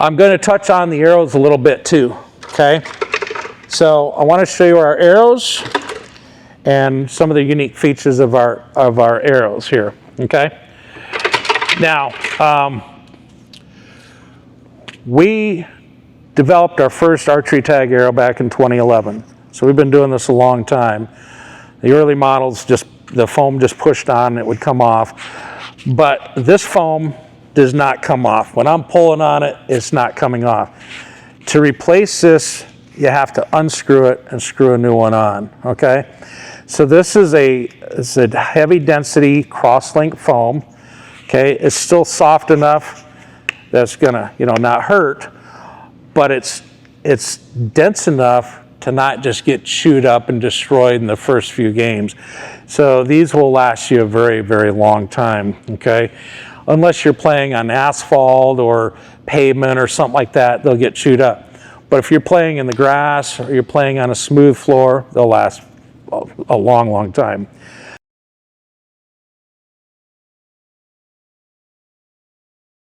I'm going to touch on the arrows a little bit too, okay? So I want to show you our arrows and some of the unique features of our arrows here, okay? Now, we developed our first Archery Tag arrow back in 2011. So we've been doing this a long time. The early models, the foam just pushed on and it would come off. But this foam does not come off. When I'm pulling on it, it's not coming off. To replace this, you have to unscrew it and screw a new one on, okay? So this is a heavy density cross-link foam, okay? It's still soft enough that's gonna, not hurt, but it's dense enough to not just get chewed up and destroyed in the first few games. So these will last you a very, very long time, okay? Unless you're playing on asphalt or pavement or something like that, they'll get chewed up. But if you're playing in the grass or you're playing on a smooth floor, they'll last a long, long time.